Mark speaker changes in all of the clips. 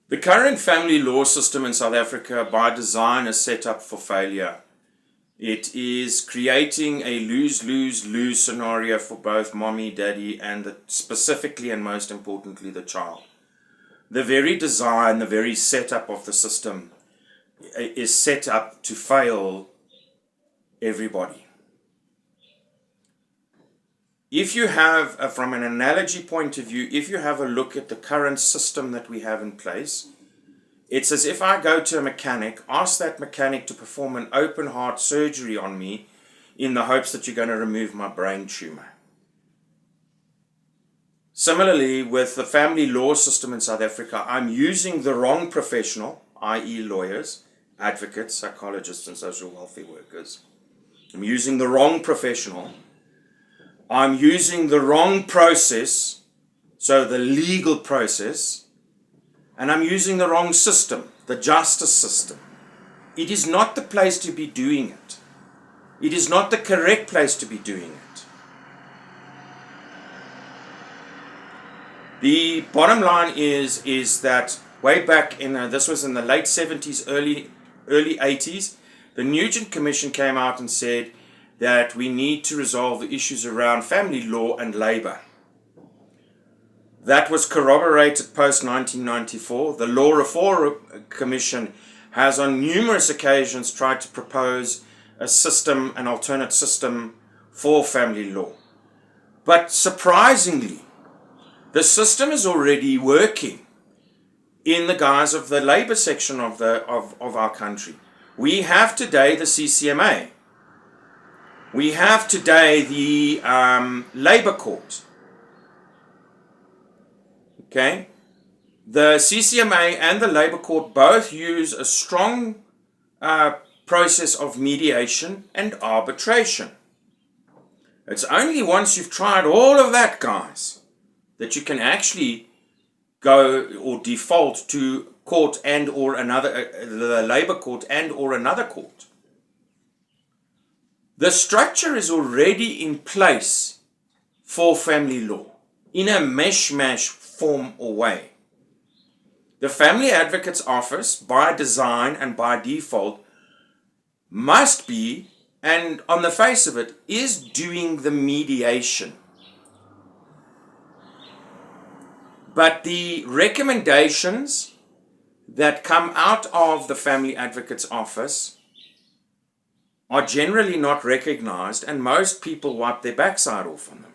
Speaker 1: The current family law system in South Africa, by design, is set up for failure. It is creating a lose-lose-lose scenario for both mommy, daddy, and specifically and most importantly, the child. The very design, the very setup of the system is set up to fail everybody. If you have, from an analogy point of view, if you have a look at the current system that we have in place, it's as if I go to a mechanic, ask that mechanic to perform an open heart surgery on me in the hopes that you're going to remove my brain tumor. Similarly, with the family law system in South Africa, I'm using the wrong professional, i.e. lawyers, advocates, psychologists, and social welfare workers. I'm using the wrong professional. I'm using the wrong process, so the legal process, and I'm using the wrong system, the justice system. It is not the place to be doing it. It is not the correct place to be doing it. The bottom line is that way back in, this was in the late 70s, early 80s, the Nugent Commission came out and said that we need to resolve the issues around family law and labor. That was corroborated post-1994. The Law Reform Commission has on numerous occasions tried to propose a system, an alternate system for family law. But surprisingly, the system is already working in the guise of the labor section of our country. We have today the CCMA. We have today the labor court. Okay? The CCMA and the labor court both use a strong process of mediation and arbitration. It's only once you've tried all of that, guys, that you can actually go or default to court and or another, the labor court and or another court. The structure is already in place for family law in a mishmash form or way. The Family Advocate's Office, by design and by default, must be, and on the face of it, is doing the mediation. But the recommendations that come out of the Family Advocate's Office are generally not recognized, and most people wipe their backside off on them.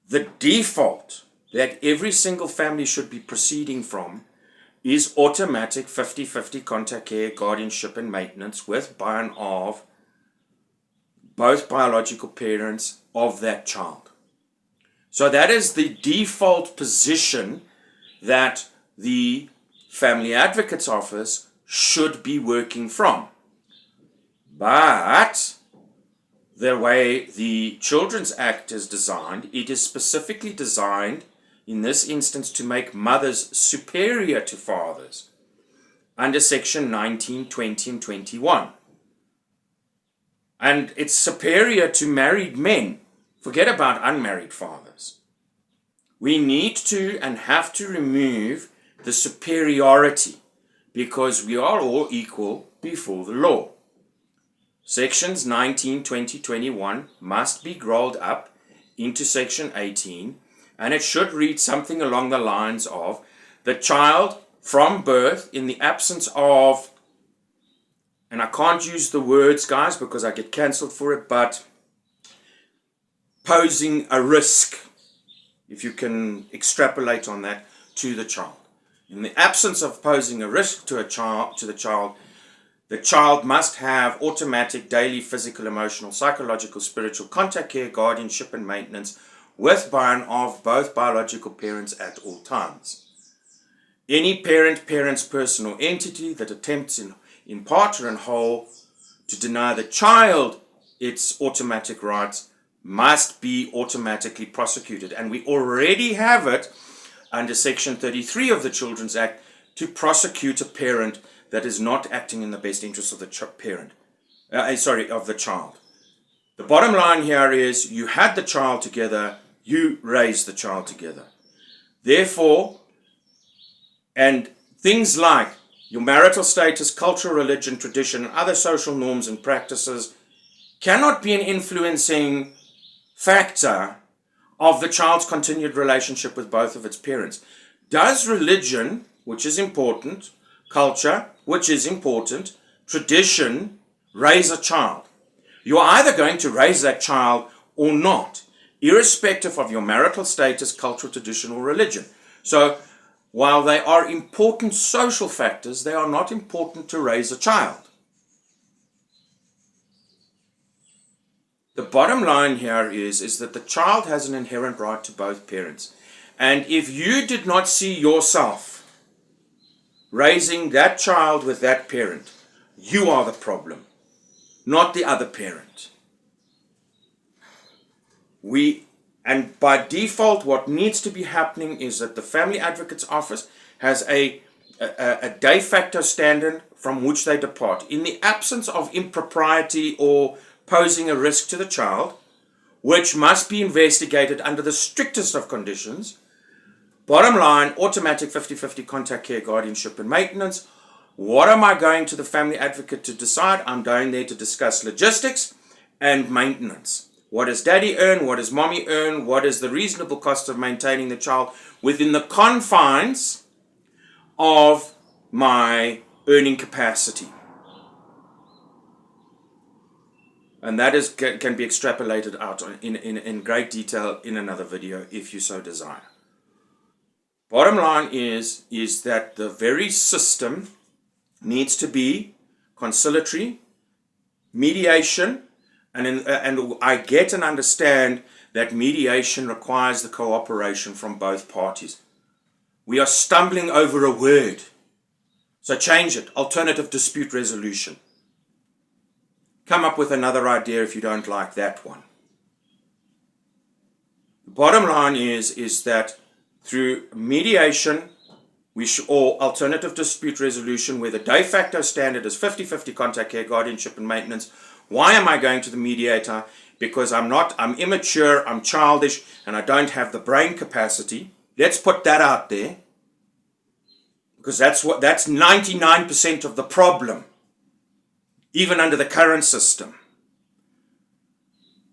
Speaker 1: The default that every single family should be proceeding from is automatic 50-50 contact care, guardianship and maintenance with, by, and of both biological parents of that child. So that is the default position that the Family Advocate's Office should be working from. But the way the Children's Act is designed, it is specifically designed in this instance to make mothers superior to fathers under section 19, 20 and 21. And it's superior to married men. Forget about unmarried fathers. We need to and have to remove the superiority because we are all equal before the law. Sections 19, 20, 21 must be rolled up into section 18, and it should read something along the lines of the child from birth in the absence of, and I can't use the words, guys, because I get cancelled for it, but posing a risk, if you can extrapolate on that, to the child. In the absence of posing a risk to the child must have automatic daily physical, emotional, psychological, spiritual contact care, guardianship and maintenance with, by, and of both biological parents at all times. Any parent, parents, person or entity that attempts in part or in whole to deny the child its automatic rights must be automatically prosecuted. And we already have it under section 33 of the Children's Act to prosecute a parent that is not acting in the best interest of the of the child. The bottom line here is you had the child together, you raised the child together. Therefore, And things like your marital status, cultural, religion, tradition, and other social norms and practices cannot be an influencing factor of the child's continued relationship with both of its parents. Does religion, which is important, culture, which is important, tradition, raise a child? You're either going to raise that child or not, irrespective of your marital status, culture, tradition, or religion. So, while they are important social factors, they are not important to raise a child. The bottom line here is that the child has an inherent right to both parents. And if you did not see yourself raising that child with that parent, you are the problem, not the other parent. And by default, what needs to be happening is that the Family Advocate's Office has a de facto standard from which they depart. In the absence of impropriety or posing a risk to the child, which must be investigated under the strictest of conditions, bottom line, automatic 50-50 contact care, guardianship, and maintenance. What am I going to the Family Advocate to decide? I'm going there to discuss logistics and maintenance. What does daddy earn? What does mommy earn? What is the reasonable cost of maintaining the child within the confines of my earning capacity? And that can be extrapolated out in great detail in another video if you so desire. Bottom line is that the very system needs to be conciliatory, mediation, and I get and understand that mediation requires the cooperation from both parties. We are stumbling over a word. So change it. Alternative dispute resolution. Come up with another idea if you don't like that one. The bottom line is that through mediation, or alternative dispute resolution, where the de facto standard is 50-50 contact care, guardianship, and maintenance. Why am I going to the mediator? Because I'm immature, I'm childish, and I don't have the brain capacity. Let's put that out there. Because that's 99% of the problem, even under the current system.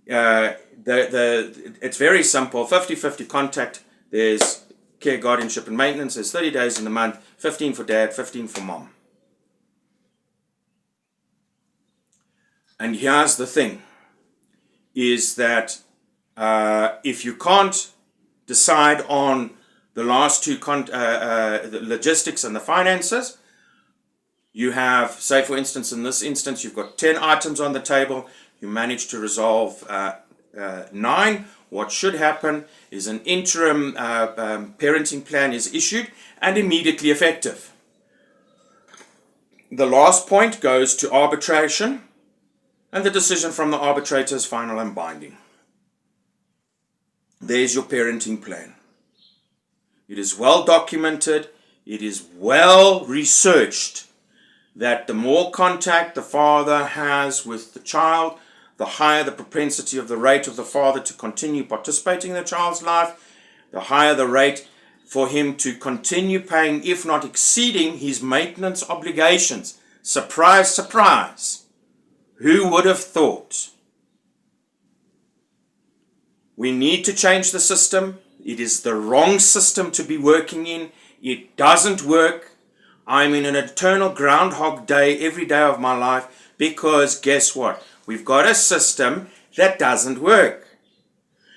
Speaker 1: It's very simple. 50-50 contact, there's care, guardianship, and maintenance. There's 30 days in the month, 15 for dad, 15 for mom. And here's the thing, is that if you can't decide on the last two, the logistics and the finances, you have, say for instance, in this instance, you've got 10 items on the table, you manage to resolve 9. What should happen is an interim parenting plan is issued and immediately effective. The last point goes to arbitration, and the decision from the arbitrator is final and binding. There's your parenting plan. It is well documented, it is well researched that the more contact the father has with the child, the higher the propensity of the rate of the father to continue participating in the child's life, the higher the rate for him to continue paying, if not exceeding, his maintenance obligations. Surprise, surprise. Who would have thought? We need to change the system. It is the wrong system to be working in. It doesn't work. I'm in an eternal Groundhog Day every day of my life because guess what? We've got a system that doesn't work.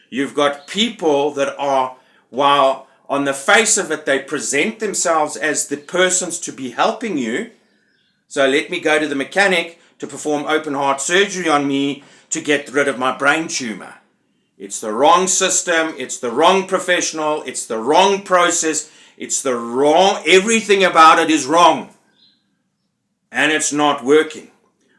Speaker 1: You've got people that are, while on the face of it they present themselves as the persons to be helping you. So let me go to the mechanic to perform open heart surgery on me to get rid of my brain tumor. It's the wrong system, it's the wrong professional, it's the wrong process, it's the wrong, everything about it is wrong. And it's not working.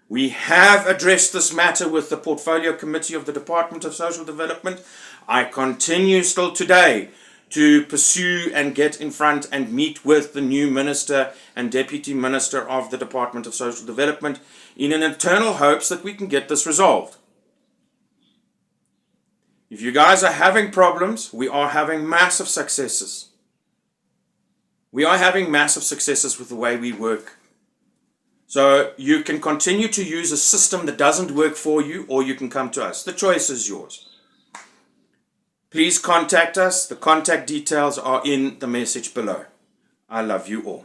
Speaker 1: We have addressed this matter with the Portfolio Committee of the Department of Social Development. I continue still today to pursue and get in front and meet with the new Minister and Deputy Minister of the Department of Social Development in an eternal hopes that we can get this resolved. If you guys are having problems, we are having massive successes. We are having massive successes with the way we work. So you can continue to use a system that doesn't work for you, or you can come to us. The choice is yours. Please contact us. The contact details are in the message below. I love you all.